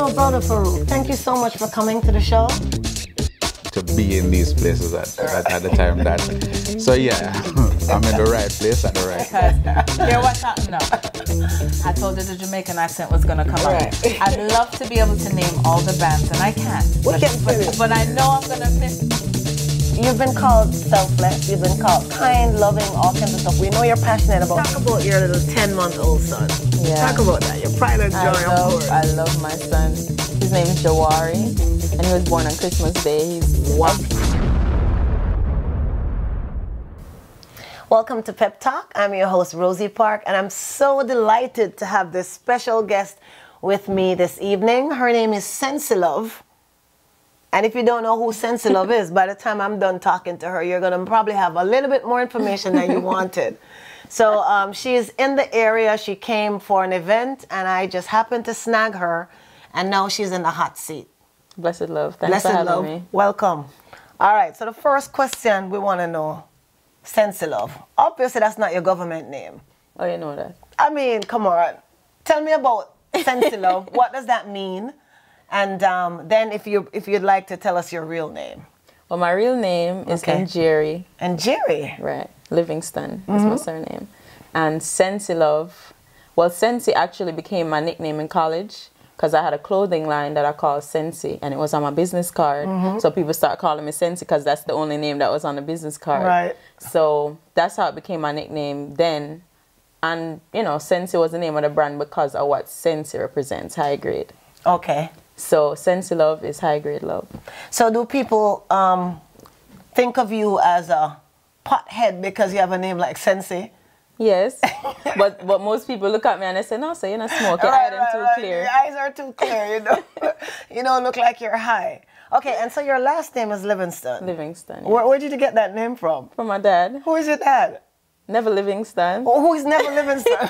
Oh, brother Farouk, thank you so much for coming to the show. To be in these places at the time that. So yeah, I'm in the right place at the right time. Hear what's happening now. I told you the Jamaican accent was gonna come out. I'd love to be able to name all the bands, and I can't. But I know I'm gonna miss. You've been called selfless, you've been called kind, loving, all kinds of stuff. We know you're passionate about. Talk about your little 10-month-old son. Yeah. Talk about that, your pride and joy, of course. I love my son. His name is Jawari, and he was born on Christmas Day. He's wow. Welcome to PEP Talk. I'm your host, Rosie Parke, and I'm so delighted to have this special guest with me this evening. Her name is Cen'C Love. And if you don't know who Cen'C Love is, by the time I'm done talking to her, you're going to probably have a little bit more information than you wanted. So she is in the area. She came for an event, and I just happened to snag her, and now she's in the hot seat. Blessed Love. Thanks for having me. Welcome. All right, so the first question we want to know, Cen'C Love. Obviously, that's not your government name. Oh, you know that. I mean, come on. Tell me about Cen'C Love. What does that mean? And then if you'd like to tell us your real name. Well, my real name is Njeri. Njeri? Right. Livingston is my surname. And Cen'C Love, well, Cen'C actually became my nickname in college because I had a clothing line that I called Cen'C, and it was on my business card. So people start calling me Cen'C because that's the only name that was on the business card. Right. So that's how it became my nickname then. And, you know, Cen'C was the name of the brand because of what Cen'C represents, high grade. Okay. So Cen'C Love is high grade love. So do people think of you as a pothead because you have a name like Cen'C? Yes, but most people look at me and they say, no, so you're not smoking. Your eyes are too clear. Your eyes are too clear, you know. You don't look like you're high. Okay, and so your last name is Livingston. Livingston, yes. Where did you get that name from? From my dad. Who is your dad? Never Livingston. Oh, who is Never Livingston?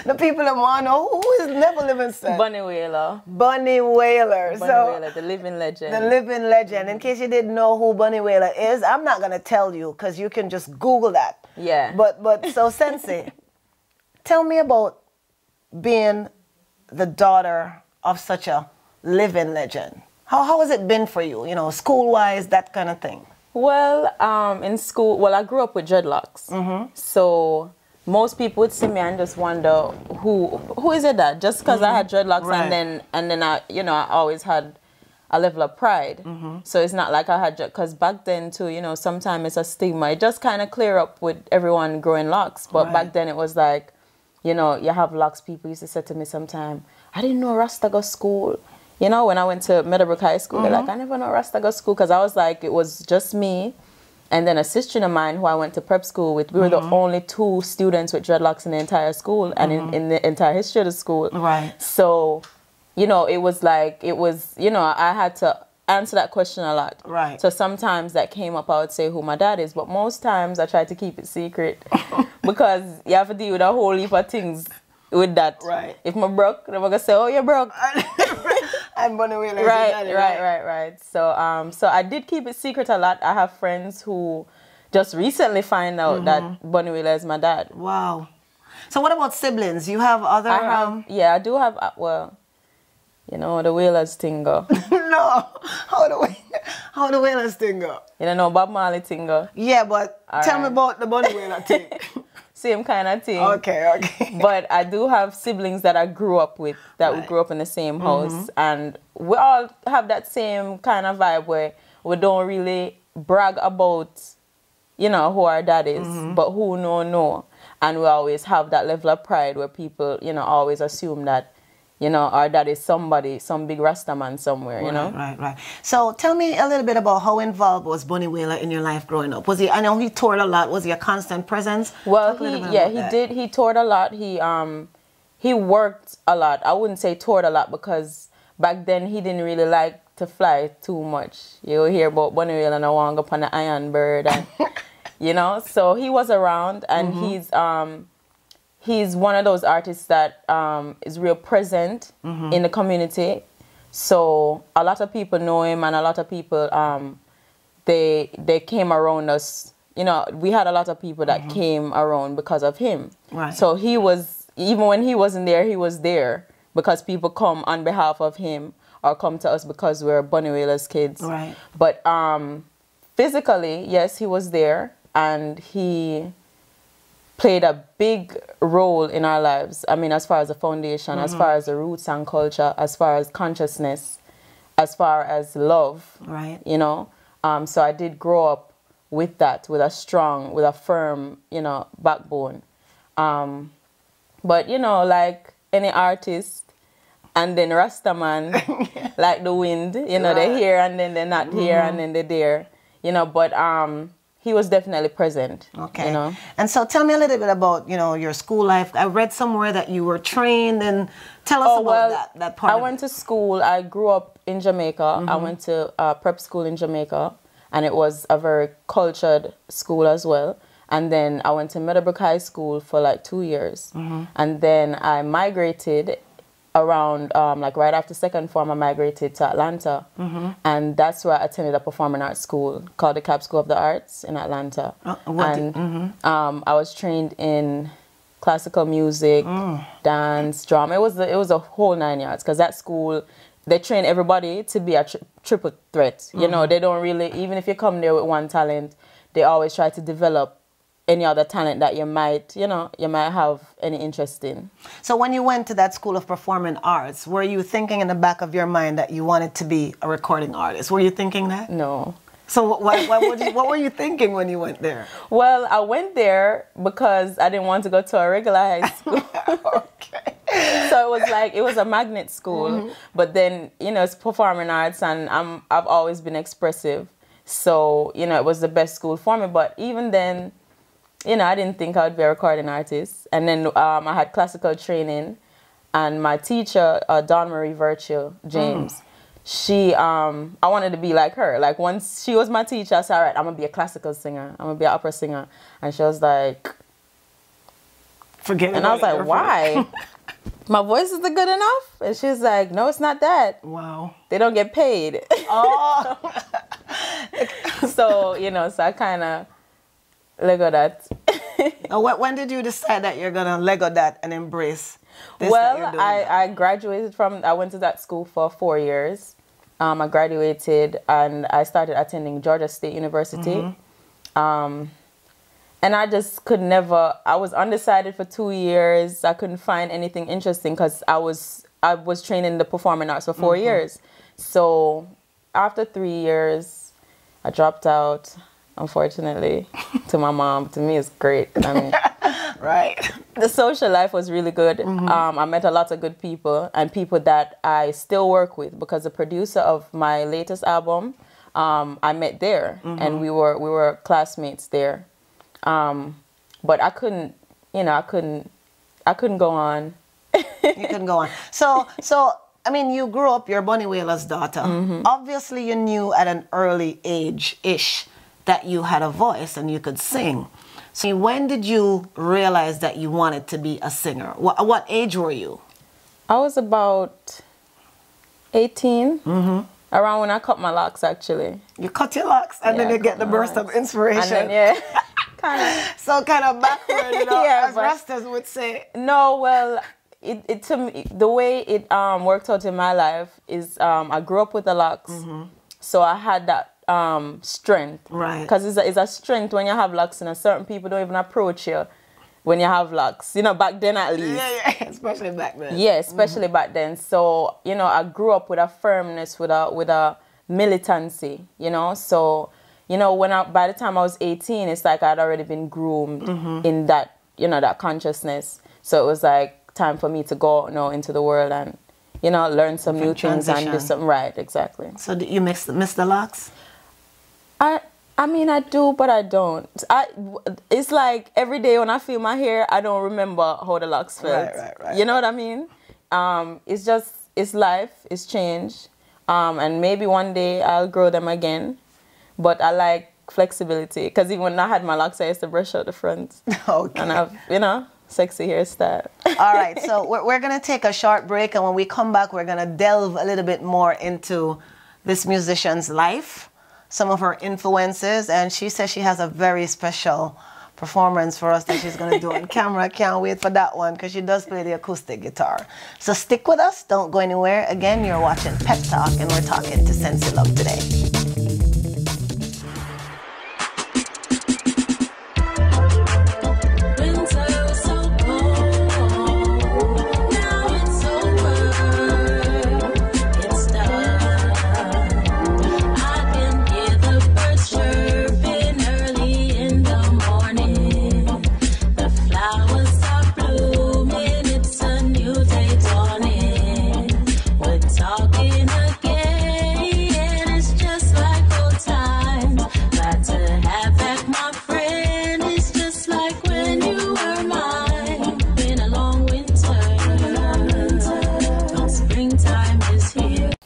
The people that want to know, who is Never Livingston? Bunny Wailer. Bunny Wailer. Wailer, the living legend. The living legend. In case you didn't know who Bunny Wailer is, I'm not going to tell you because you can just Google that. Yeah. But so Cen'C, tell me about being the daughter of such a living legend. How has it been for you, you know, school-wise, that kind of thing? Well, in school, I grew up with dreadlocks. So most people would see me and just wonder who is it that just because I had dreadlocks and then I, you know, I always had a level of pride. So it's not like I had, because back then too, you know, sometimes it's a stigma. It just kind of clear up with everyone growing locks. But back then it was like, you know, you have locks. People used to say to me sometime, I didn't know Rasta go school. You know, when I went to Meadowbrook High School, they're like, I never know Rasta go school, because I was like, it was just me and then a sister of mine who I went to prep school with. We were the only 2 students with dreadlocks in the entire school and in the entire history of the school. Right. So, you know, it was like, you know, I had to answer that question a lot. Right. So sometimes that came up, I would say who my dad is, but most times I tried to keep it secret because you have to deal with a whole heap of things with that. Right. If I'm broke, they're going to say, oh, you're broke. I'm Bunny Wailer. Right. So, so I did keep it secret a lot. I have friends who just recently find out that Bunny Wailer is my dad. Wow. So what about siblings? You have other... yeah, I do have, well, you know, the Wailers thing go. No. How the Wailers thing go? You don't know Bob Marley thing go? Yeah, but tell me about the Bunny Wailer thing. Same kind of thing. Okay. But I do have siblings that I grew up with, that we grew up in the same house. And we all have that same kind of vibe where we don't really brag about, you know, who our dad is, but who know. And we always have that level of pride where people, you know, always assume that, you know, our dad is somebody, some big Rasta man somewhere, you know? Right. So tell me a little bit about how involved was Bunny Wailer in your life growing up? Was he, I know he toured a lot, was he a constant presence? Well, he toured a lot. He worked a lot. I wouldn't say toured a lot because back then he didn't really like to fly too much. You hear about Bunny Wailer and I want to go on the Iron Bird and, you know? So he was around and he's one of those artists that is real present in the community. So a lot of people know him and a lot of people, they came around us. You know, we had a lot of people that came around because of him. Right. So he was, even when he wasn't there, he was there. because people come on behalf of him or come to us because we're Bunny Wailer's kids. Right. But physically, yes, he was there, and he played a big role in our lives. I mean, as far as the foundation, as far as the roots and culture, as far as consciousness, as far as love. Right. You know? So I did grow up with that, with a firm, you know, backbone. But, you know, like any artist, and then Rastaman, like the wind, you know, they're here and then they're not here and then they're there, you know, but he was definitely present. Okay. You know? And so tell me a little bit about, you know, your school life. I read somewhere that you were trained, and tell us about that part. I went to school. I grew up in Jamaica. I went to prep school in Jamaica, and it was a very cultured school as well. And then I went to Meadowbrook High School for like 2 years. And then I migrated around, like right after second form, I migrated to Atlanta. And that's where I attended a performing arts school called the Cap School of the Arts in Atlanta. I was trained in classical music, dance, drama. It was a whole 9 yards, because that school, they train everybody to be a triple threat. You know, they don't really, even if you come there with one talent, they always try to develop any other talent that you might have any interest in. So when you went to that School of Performing Arts, were you thinking in the back of your mind that you wanted to be a recording artist? Were you thinking that? No. So what were you thinking when you went there? Well, I went there because I didn't want to go to a regular high school. Okay. So it was a magnet school, but then, you know, it's performing arts, and I've always been expressive. So, you know, it was the best school for me. But even then, you know, I didn't think I would be a recording artist. And then I had classical training, and my teacher, Dawn Marie Virtue James, she, I wanted to be like her. Like, once she was my teacher, I said, all right, I'm going to be a classical singer. I'm going to be an opera singer. And she was like, forget it. And I was like, why? My voice isn't good enough? And she was like, no, it's not that. Wow. They don't get paid. Oh. So, you know, so I kind of Lego that. When did you decide that you're going to Lego that and embrace this? Well, I graduated I went to that school for 4 years. I graduated and I started attending Georgia State University. And I just could never, I was undecided for 2 years. I couldn't find anything interesting because I was trained in the performing arts for 4 years. So after 3 years, I dropped out. Unfortunately, to my mom. To me, it's great. I mean, right. The social life was really good. I met a lot of good people, and people that I still work with, because the producer of my latest album, I met there, and we were classmates there. But I couldn't, you know, I couldn't go on. You couldn't go on. So I mean, you grew up, you're Bunny Wailer's daughter. Obviously, you knew at an early age-ish that you had a voice and you could sing. So when did you realize that you wanted to be a singer? What age were you? I was about 18, around when I cut my locks, actually. You cut your locks, and then you get the burst of inspiration. And then, kind of. So kind of backward, you know, yeah, as Rastas would say. No, well, it to me, the way it worked out in my life is I grew up with the locks, so I had that strength, right? Because it's a strength when you have locks, and certain people don't even approach you when you have locks, you know, back then at least. Yeah, especially back then. Yeah, especially back then. So, you know, I grew up with a firmness, with a militancy, you know. So, you know, by the time I was 18, it's like I'd already been groomed in that, you know, that consciousness. So it was like time for me to go, you know, into the world and, you know, learn some new things and do something right. Exactly. So did you miss the locks? I mean, I do, but I don't. It's like every day when I feel my hair, I don't remember how the locks felt. Right. You know what I mean? It's life, it's change. And maybe one day I'll grow them again. But I like flexibility, because even when I had my locks, I used to brush out the front. Okay. And I've, you know, sexy hairstyle. All right, so we're going to take a short break, and when we come back, we're going to delve a little bit more into this musician's life, some of her influences, and she says she has a very special performance for us that she's going to do on camera. Can't wait for that one because she does play the acoustic guitar. So stick with us. Don't go anywhere. Again, you're watching Pep Talk, and we're talking to Cen'C Love today.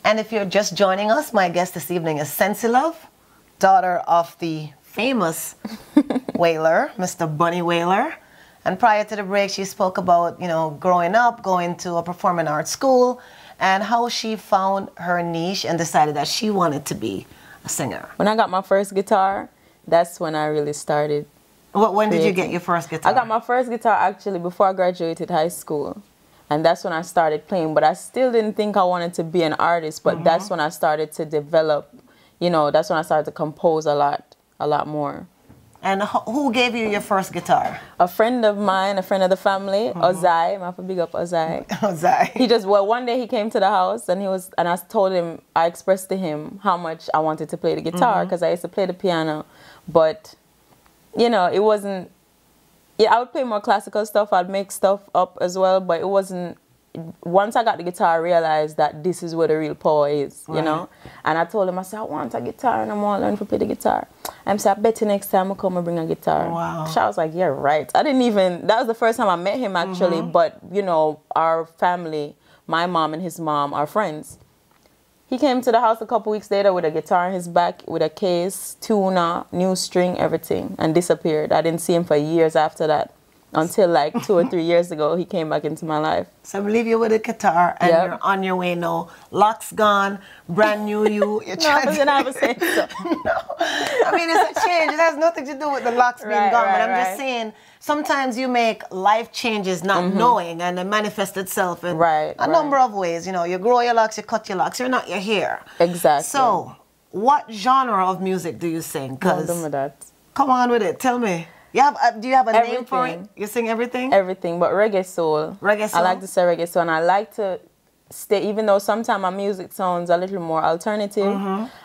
And if you're just joining us, my guest this evening is Cen'C Love, daughter of the famous Wailer, Mr. Bunny Wailer. And prior to the break, she spoke about, you know, growing up, going to a performing arts school, and how she found her niche and decided that she wanted to be a singer. When I got my first guitar, that's when I really started. When did you get your first guitar? I got my first guitar actually before I graduated high school. And that's when I started playing. But I still didn't think I wanted to be an artist. But that's when I started to develop, you know, that's when I started to compose a lot more. And who gave you your first guitar? A friend of mine, a friend of the family, Ozai. I'm have to big up Ozai. Ozai. He just, well, one day he came to the house and I told him, I expressed to him how much I wanted to play the guitar because I used to play the piano. But, you know, it wasn't, yeah, I would play more classical stuff. I'd make stuff up as well, but it wasn't. Once I got the guitar, I realized that this is where the real power is, you know. And I told him, I said, I want a guitar and I want to learn to play the guitar. And so I bet you next time I come and bring a guitar. Wow. So I was like, yeah, right. I didn't even, that was the first time I met him actually, but, you know, our family, my mom and his mom are friends. He came to the house a couple weeks later with a guitar in his back, with a case, tuner, new string, everything, and disappeared. I didn't see him for years after that, until like 2 or 3 years ago, he came back into my life. So we leave you with a guitar, and you're on your way now. Lock's gone, brand new you. You're no, I was never saying so. No, I mean, it's a change. It has nothing to do with the locks being gone, but I'm just saying, sometimes you make life changes not knowing, and it manifests itself in a number of ways. You know, you grow your locks, you cut your locks, you're not your hair. Exactly. So, what genre of music do you sing? Come on with it, tell me. You have, do you have a name for it? You sing everything? Everything, but reggae soul. Reggae soul? I like to say reggae soul, and I like to stay, even though sometimes my music sounds a little more alternative,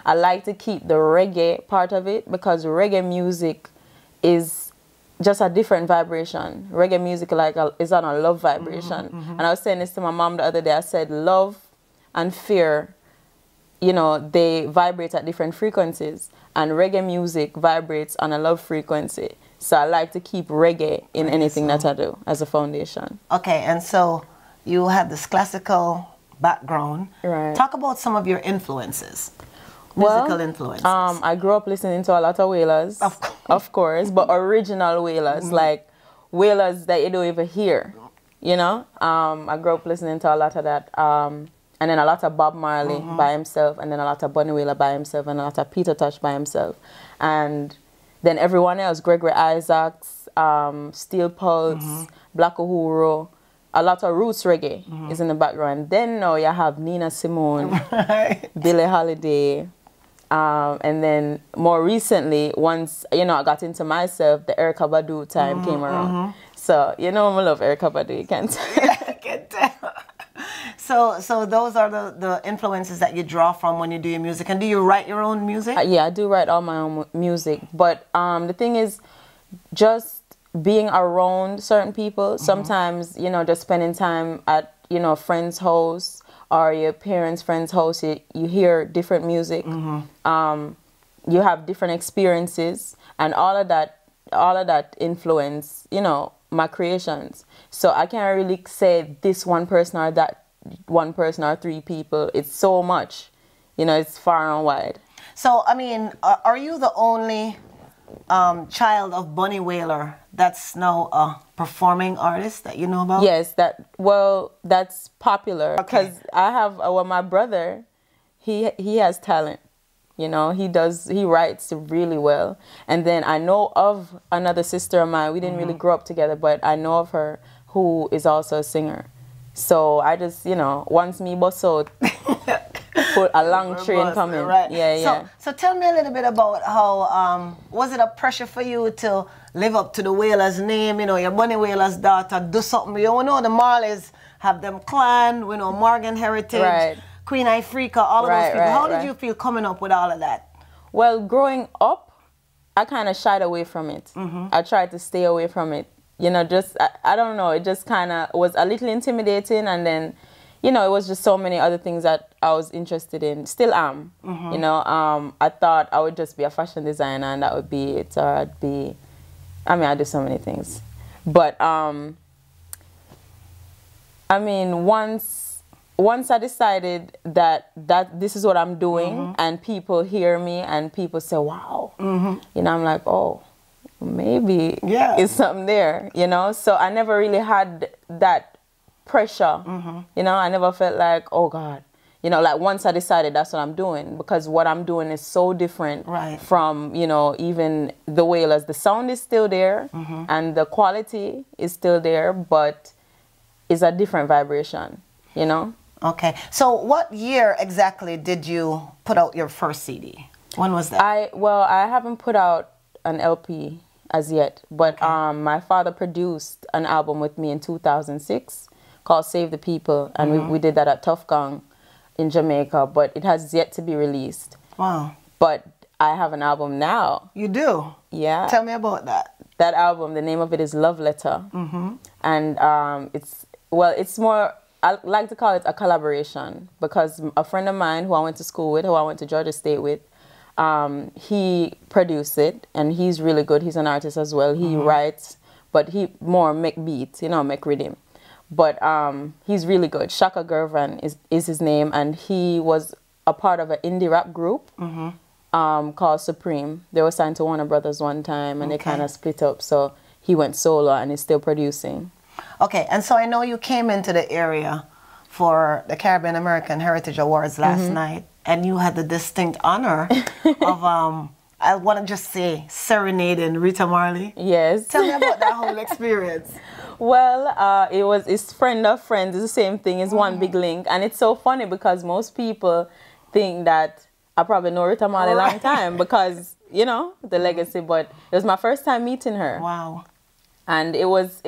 I like to keep the reggae part of it, because reggae music is just a different vibration. Reggae music is on a love vibration. And I was saying this to my mom the other day. I said love and fear, you know, they vibrate at different frequencies, and reggae music vibrates on a love frequency. So I like to keep reggae in anything that I do as a foundation. Okay, and so you have this classical background. Right. Talk about some of your influences, musical influences. I grew up listening to a lot of Wailers, of course, but original Wailers, like Wailers that you don't even hear, you know? I grew up listening to a lot of that. And then a lot of Bob Marley by himself, and then a lot of Bunny Wailer by himself, and a lot of Peter Tosh by himself. And then everyone else, Gregory Isaacs, Steel Pulse, Black Uhuru, a lot of roots reggae is in the background. Then now you have Nina Simone, Billie Holiday, and then more recently, once, you know, I got into myself, the Erykah Badu time came around. So, you know, I love Erykah Badu, you can't tell. Yeah, I can tell. So those are the influences that you draw from when you do your music. And do you write your own music? Yeah, I do write all my own music. But the thing is, just being around certain people, sometimes, you know, just spending time at, you know, a friend's house or your parents' friend's house, you hear different music. You have different experiences, and all of that influence, you know, my creations. So I can't really say this one person or that one person or three people. It's so much, you know, it's far and wide. So, I mean, are you the only child of Bunny Wailer that's now a performing artist that you know about? Yes, that's popular, because I have, well, my brother, he has talent. You know, he writes really well. And then I know of another sister of mine. We didn't really grow up together, but I know of her who is also a singer. So I just, you know, once me bust out, put a long train coming. Right. Yeah. So tell me a little bit about how, was it a pressure for you to live up to the Wailer's name? You know, your Bunny Wailer's daughter, do something. You know, the Marleys have them clan, you know, Morgan Heritage. Right. Queen Ifrica, all of those people. How did you feel coming up with all of that? Well, growing up, I kind of shied away from it. I tried to stay away from it. You know, just, I don't know, it just kind of was a little intimidating. And then, you know, it was just so many other things that I was interested in. Still am. You know, I thought I would just be a fashion designer and that would be it. Or I'd be, I mean, I do so many things. But, I mean, once I decided that this is what I'm doing and people hear me and people say, wow, you know, I'm like, oh, maybe it's something there, you know? So I never really had that pressure, you know? I never felt like, oh God, you know, like once I decided that's what I'm doing, because what I'm doing is so different from, you know, even the Wailers. The sound is still there and the quality is still there, but it's a different vibration, you know? Okay. So what year exactly did you put out your first CD? When was that? I haven't put out an LP as yet, but my father produced an album with me in 2006 called Save the People, and we did that at Tough Gong in Jamaica, but it has yet to be released. Wow. But I have an album now. You do? Yeah. Tell me about that. That album, the name of it is Love Letter. And it's more, I like to call it a collaboration, because a friend of mine who I went to school with, who I went to Georgia State with, he produced it, and he's really good. He's an artist as well. He writes, but he more make beats, you know, make rhythm. But he's really good. Shaka Gervan is his name, and he was a part of an indie rap group called Supreme. They were signed to Warner Brothers one time, and they kind of split up. So he went solo, and is still producing. Okay, and so I know you came into the area for the Caribbean American Heritage Awards last night, and you had the distinct honor of, I want to just say, serenading Rita Marley. Yes. Tell me about that whole experience. Well, it's friend of friends. It's the same thing. It's one big link. And it's so funny because most people think that I probably know Rita Marley a long time because, you know, the legacy. But it was my first time meeting her. Wow. And it was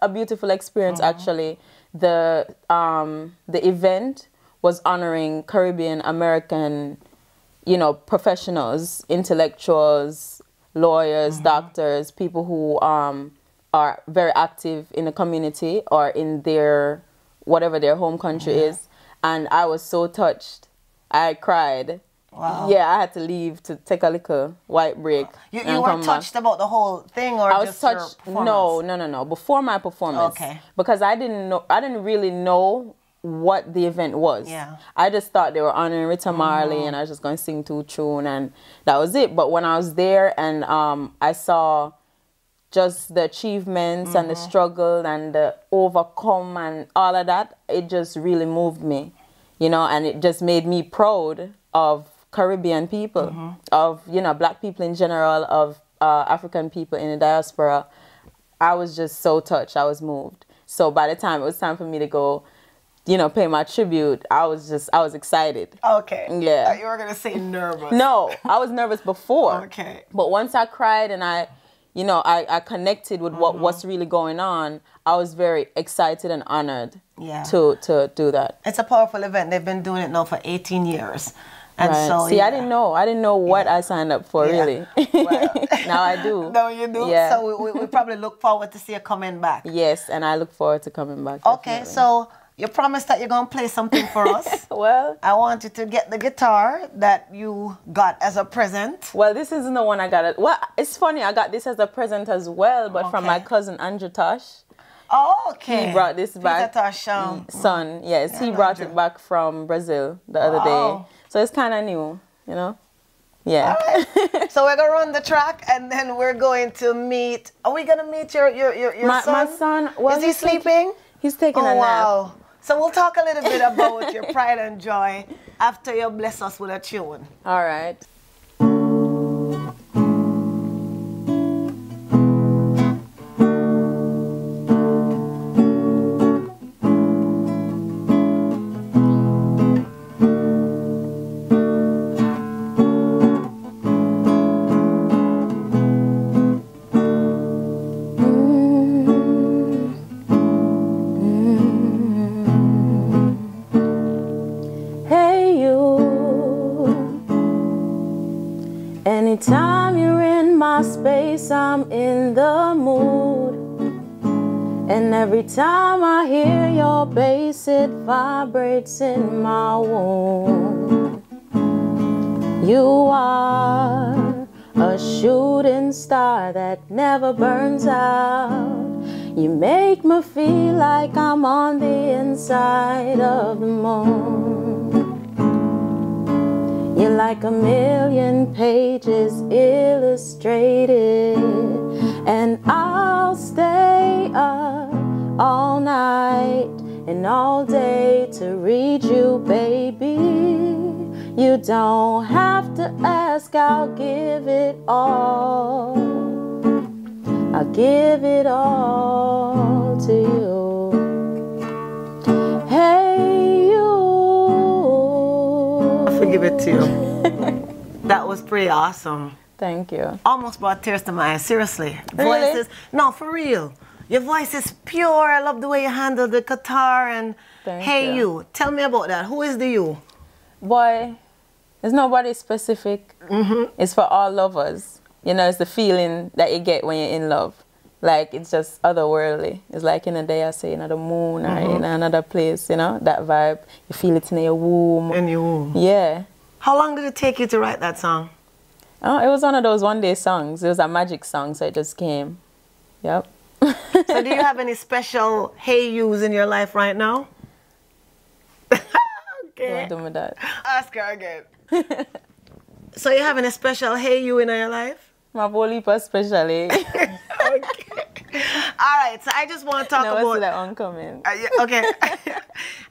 a beautiful experience, actually. The event was honoring Caribbean American, you know, professionals, intellectuals, lawyers, doctors, people who are very active in the community or in their, whatever their home country is. And I was so touched. I cried. Wow. Yeah, I had to leave to take a little white break. You were touched about the whole thing, or I was just touched? Your performance? No. Before my performance. Okay. Because I didn't really know what the event was. Yeah. I just thought they were honoring Rita Marley, and I was just going to sing two tunes, and that was it. But when I was there and I saw just the achievements and the struggle and the overcome and all of that, it just really moved me, you know, and it just made me proud of Caribbean people, of, you know, black people in general, of African people in the diaspora. I was just so touched. I was moved. So by the time it was time for me to go, you know, pay my tribute, I was excited. Okay. Yeah. You were going to say nervous. No, I was nervous before. Okay. But once I cried and I connected with what's really going on, I was very excited and honored to do that. It's a powerful event. They've been doing it now for 18 years. And so, see, I didn't know what I signed up for, really. Well, now I do. No, you do? Yeah. So we probably look forward to see you coming back. Yes, and I look forward to coming back. Okay, definitely. So you promised that you're going to play something for us. Well, I want you to get the guitar that you got as a present. Well, this isn't the one I got. Well, it's funny, I got this as a present as well, but from my cousin Andrew Tosh. Oh, okay. He brought this back. Peter Tosh, son, yes. Yeah, he brought it back from Brazil the other day. So it's kind of new, you know? Yeah. All right. So we're going to run the track, and then we're going to meet... Are we going to meet your son? My son... Well, is he sleeping? He's taking a nap. Wow. So we'll talk a little bit about your pride and joy after you bless us with a tune. All right. space, I'm in the mood. And every time I hear your bass, it vibrates in my womb. You are a shooting star that never burns out. You make me feel like I'm on the inside of the moon. You're like a million pages illustrated, and I'll stay up all night and all day to read you, baby. You don't have to ask, I'll give it all. I'll give it all to you. Hey, you. I'll forgive it to you. That was pretty awesome. Thank you. Almost brought tears to my eyes, seriously. Really? Voices, no, for real. Your voice is pure. I love the way you handle the guitar and Thank you. Tell me about that. Who is the you? Boy, there's nobody specific. It's for all lovers. You know, it's the feeling that you get when you're in love. Like, it's just otherworldly. It's like in a day, I say, in the moon or in another place, you know, that vibe. You feel it in your womb. In your womb. Yeah. How long did it take you to write that song? Oh, it was one of those one-day songs. It was a magic song, so it just came. Yep. So do you have any special hey yous in your life right now? Okay. Don't do me that. Ask her again. So you having a special hey you in your life? My bolipa especially. Okay. All right, so I just want to talk Never about see that one coming. okay.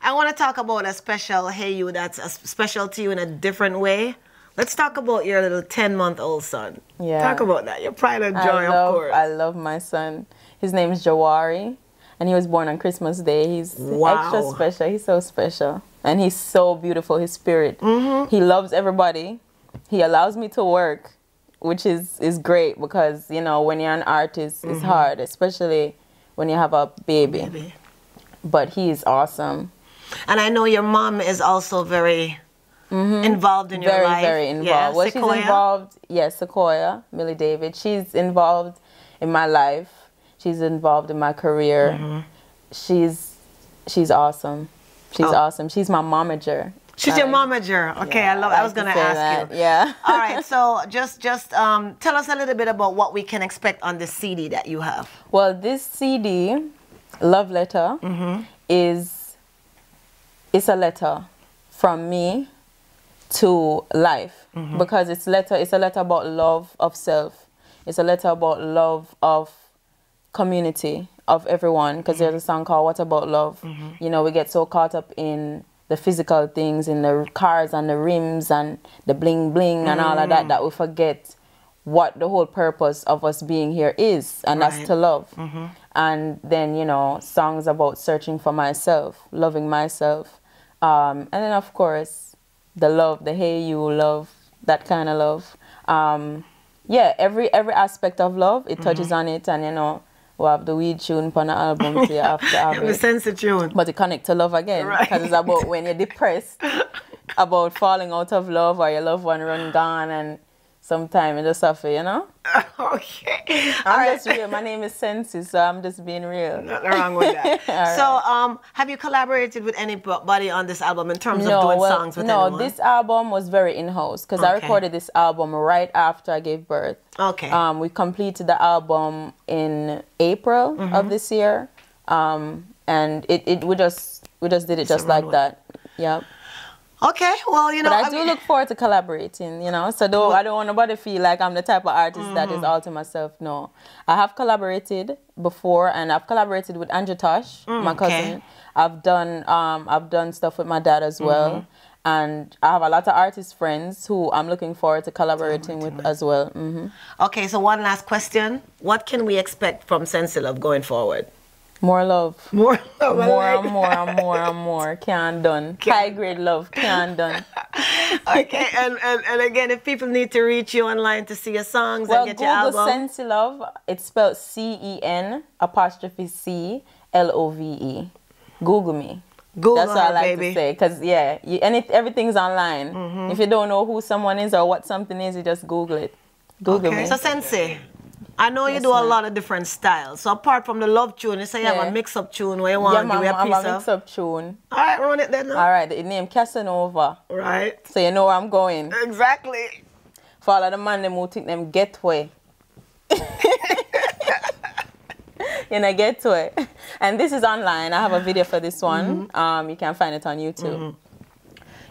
I want to talk about a special hey you that's a special to you in a different way. Let's talk about your little 10-month-old son. Yeah. Talk about that. Your pride and joy, of course. I love my son. His name is Jawari, and he was born on Christmas Day. He's extra special. He's so special. And he's so beautiful, his spirit. He loves everybody. He allows me to work, which is great because, you know, when you're an artist, it's hard, especially when you have a baby. But he is awesome. And I know your mom is also very involved in your life. Very involved. Yeah, well, she's involved, yes, Sequoia, Millie David. She's involved in my life. She's involved in my career. She's awesome. She's awesome. She's my momager. She's your momager. Okay, yeah, I was going to ask you. Yeah. All right, so just tell us a little bit about what we can expect on this CD that you have. Well, this CD, Love Letter, is a letter from me to life because it's a letter about love of self. It's a letter about love of community, of everyone, because there's a song called What About Love. You know, we get so caught up in the physical things, in the cars and the rims and the bling bling and all of that, that we forget what the whole purpose of us being here is, and that's to love. And then, you know, songs about searching for myself, loving myself, and then of course the love, the hey you love, that kind of love. Yeah, every aspect of love, it touches on it, and you know, we have the weed tune on the album, so you have to have the sense of tune. But it connect to love again, because it's about when you're depressed, about falling out of love or your loved one run gone, and sometime you just suffer, you know? Okay. I'm just real. My name is Cen'C, so I'm just being real. Nothing wrong with that. So, have you collaborated with anybody on this album in terms of doing songs with anyone? No, this album was very in-house, because I recorded this album right after I gave birth. Okay. We completed the album in April of this year, and we just did it just like that. Yep. Okay, well, you know, but I do look forward to collaborating, you know, so I don't want nobody to feel like I'm the type of artist that is all to myself. No, I have collaborated before, and I've collaborated with Andrew Tosh, my cousin. I've done stuff with my dad as well, and I have a lot of artist friends who I'm looking forward to collaborating with as well. Okay, so one last question: what can we expect from Cen'C Love going forward? More love. More love. More and more. Can't done. High grade love. Can't done. Okay, and again, if people need to reach you online to see your songs and get your album. Google Cen'C Love. It's spelled CEN''CLOVE. Google me. Google That's what I like baby. to say. Because, yeah, everything's online. If you don't know who someone is or what something is, you just Google it. Google me. So Sensei, I know you do a lot of different styles. So apart from the love tune, you say you have a mix-up tune where you want to give me a piece of... I have a mix-up tune. All right, run it then. All right, the name Casanova. Right. So you know where I'm going. Exactly. For all of the man them who think them get way. You know, get to it. And this is online. I have a video for this one. You can find it on YouTube.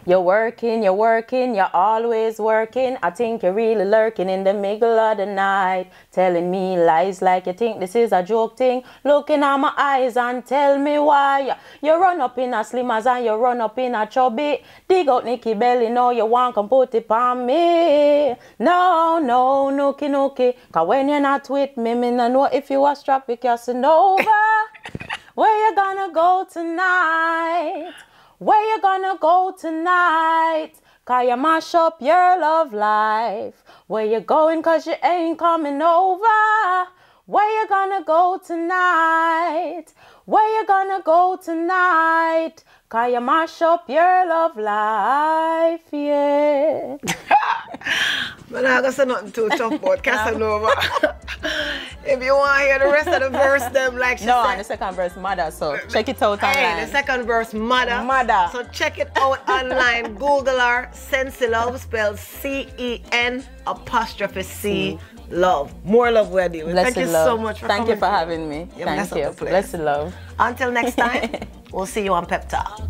You're working, you're always working. I think you're really lurking in the middle of the night, telling me lies like you think this is a joke thing. Looking at my eyes and tell me why. You run up in a slimmers and you run up in a chubby. Dig out Nicky belly, no, you want to put it on me. No, no, nookie, nookie. Cause when you're not with me, me no know if you are strapped with Casanova. Where you gonna go tonight? Where you gonna go tonight? Cause you mash up your love life. Where you going cause you ain't coming over? Where you gonna go tonight? Where you gonna go tonight? Cause you mash up your love life, yeah. But I'm not gonna say nothing too tough about Casanova. If you want to hear the rest of the verse, them like she said. No, the second verse, mother, so check it out online. Hey, the second verse, mother. Mother. So check it out online. Google her, Cen'C Love, spelled C-E-N 'C Love. More love we're doing. Thank you so much for coming. Thank you for having me. Thank you. Blessed love. Until next time, we'll see you on Pep Talk.